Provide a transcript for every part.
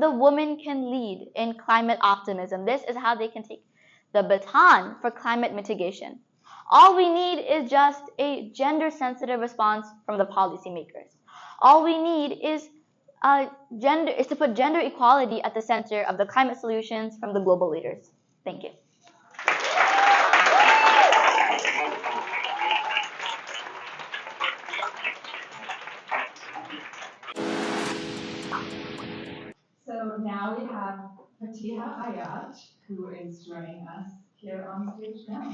the women can lead in climate optimism. This is how they can take the baton for climate mitigation. All we need is just a gender-sensitive response from the policymakers. All we need is to put gender equality at the center of the climate solutions from the global leaders. Thank you. So now we have Faatiha Aayat, who is joining us here on stage now.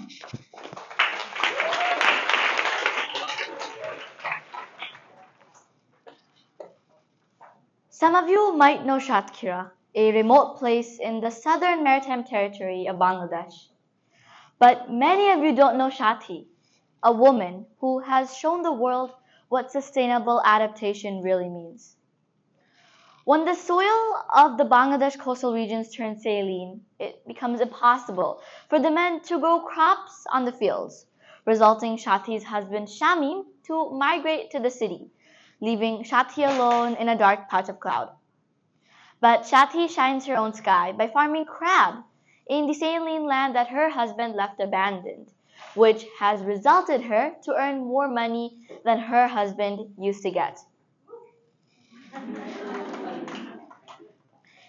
Some of you might know Satkhira, a remote place in the southern maritime territory of Bangladesh. But many of you don't know Shati, a woman who has shown the world what sustainable adaptation really means. When the soil of the Bangladesh coastal regions turns saline, it becomes impossible for the men to grow crops on the fields, resulting Shati's husband Shamim to migrate to the city, leaving Shati alone in a dark patch of cloud. But Shati shines her own sky by farming crab in the saline land that her husband left abandoned, which has resulted her to earn more money than her husband used to get.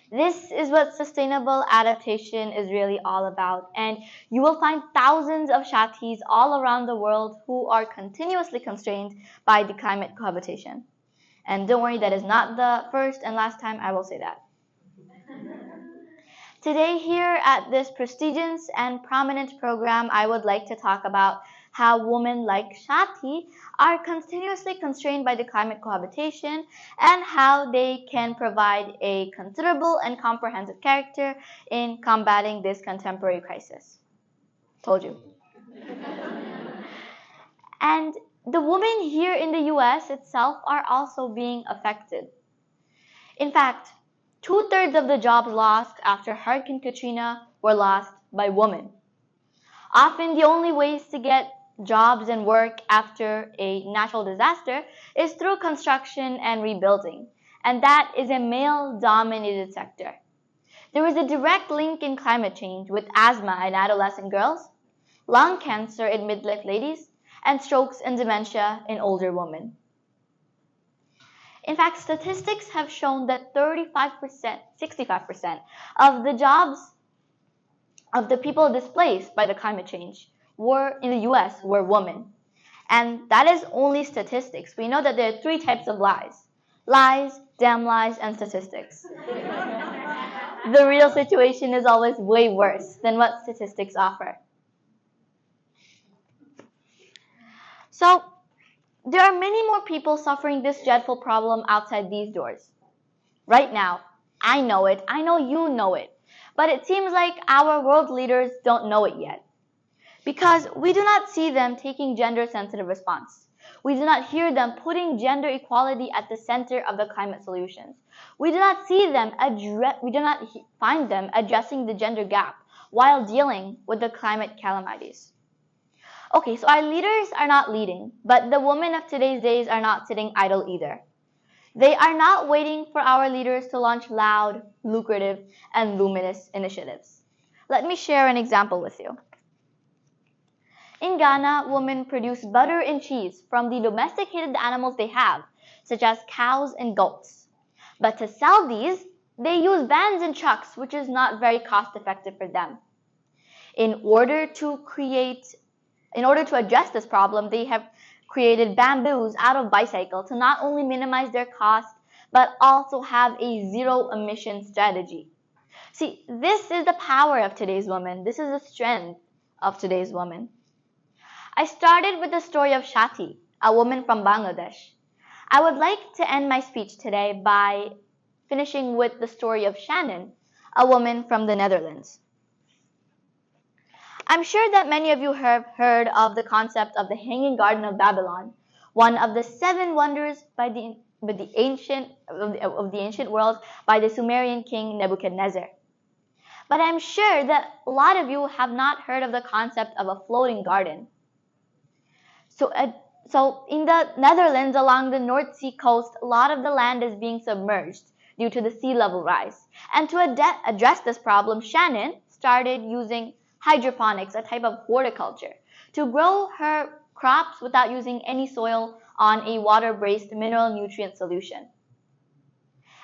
This is what sustainable adaptation is really all about, and you will find thousands of Shatis all around the world who are continuously constrained by the climate cohabitation. And don't worry, that is not the first and last time I will say that. Today here at this prestigious and prominent program, I would like to talk about how women like Shati are continuously constrained by the climate cohabitation and how they can provide a considerable and comprehensive character in combating this contemporary crisis. Told you. And the women here in the US itself are also being affected. In fact, 2/3 of the jobs lost after Hurricane Katrina were lost by women. Often the only ways to get jobs and work after a natural disaster is through construction and rebuilding, and that is a male-dominated sector. There is a direct link in climate change with asthma in adolescent girls, lung cancer in midlife ladies, and strokes and dementia in older women. In fact, statistics have shown that 65% of the jobs of the people displaced by the climate change in the US were women. And that is only statistics. We know that there are 3 types of lies. Lies, damn lies, and statistics. The real situation is always way worse than what statistics offer. So, there are many more people suffering this dreadful problem outside these doors. Right now, I know it, I know you know it, but it seems like our world leaders don't know it yet. Because we do not see them taking gender-sensitive response. We do not hear them putting gender equality at the center of the climate solutions. We do not find them addressing the gender gap while dealing with the climate calamities. Okay, so our leaders are not leading, but the women of today's days are not sitting idle either. They are not waiting for our leaders to launch loud, lucrative, and luminous initiatives. Let me share an example with you. In Ghana, women produce butter and cheese from the domesticated animals they have, such as cows and goats. But to sell these, they use vans and trucks, which is not very cost-effective for them. In order to address this problem, they have created bamboos out of bicycle to not only minimize their cost, but also have a zero-emission strategy. See, this is the power of today's woman. This is the strength of today's woman. I started with the story of Shati, a woman from Bangladesh. I would like to end my speech today by finishing with the story of Shannon, a woman from the Netherlands. I'm sure that many of you have heard of the concept of the Hanging Garden of Babylon, one of the 7 wonders of the ancient world by the Sumerian king Nebuchadnezzar. But I'm sure that a lot of you have not heard of the concept of a floating garden. So in the Netherlands, along the North Sea coast, a lot of the land is being submerged due to the sea level rise. And to address this problem, Shannon started using hydroponics, a type of horticulture, to grow her crops without using any soil on a water-based mineral nutrient solution.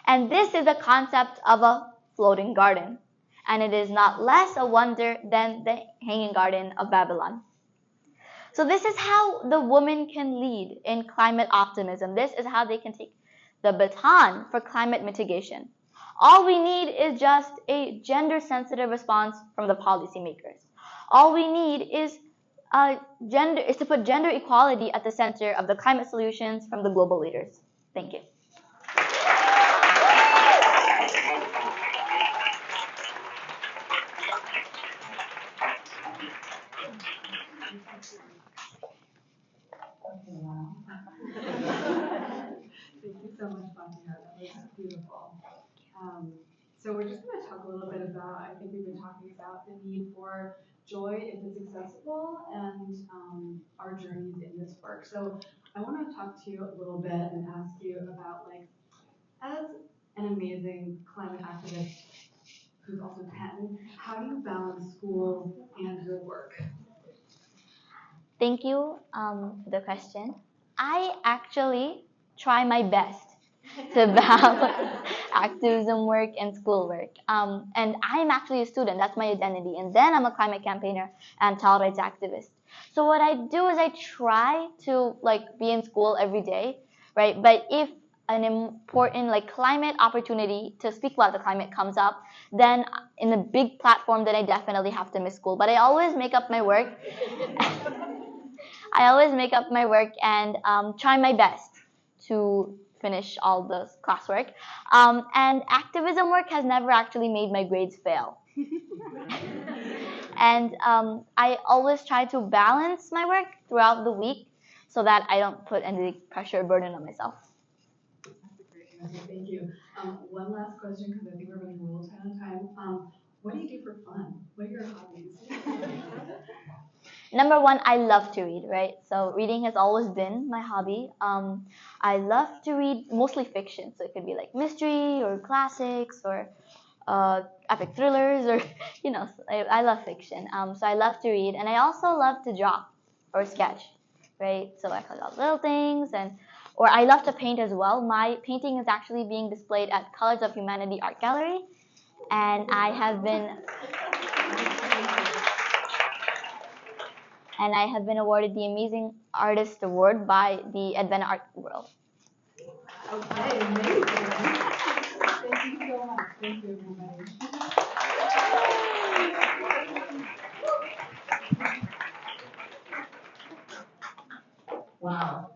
And this is the concept of a floating garden, and it is not less a wonder than the Hanging Garden of Babylon. So this is how the woman can lead in climate optimism. This is how they can take the baton for climate mitigation. All we need is just a gender-sensitive response from the policymakers. All we need is to put gender equality at the center of the climate solutions from the global leaders. Thank you. Okay, wow. Thank you so much, Faatiha. That was beautiful. So we're just going to talk a little bit about, I think we've been talking about the need for joy if it's accessible and our journeys in this work. So I want to talk to you a little bit and ask you about, like, as an amazing climate activist who's also 10, how do you balance school and your work? Thank you for the question. I actually try my best to balance activism work and school work. And I'm actually a student, that's my identity. And then I'm a climate campaigner and child rights activist. So what I do is I try to be in school every day, right? But if an important climate opportunity to speak about the climate comes up, then in a big platform, then I definitely have to miss school. But I always make up my work. I always make up my work and try my best to finish all the classwork. And activism work has never actually made my grades fail. And I always try to balance my work throughout the week so that I don't put any pressure or burden on myself. That's a great answer. Thank you. One last question, because I think we're running a little tight on time. What do you do for fun? What are your hobbies? Number one, I love to read, right? So reading has always been my hobby. I love to read mostly fiction. So it could be like mystery or classics or epic thrillers or, I love fiction. So I love to read. And I also love to draw or sketch, right? So I call out little things or I love to paint as well. My painting is actually being displayed at Colors of Humanity Art Gallery. And I have been awarded the Amazing Artist Award by the Advent Art World. Okay, amazing. Thank you so much. Thank you, everybody. Wow.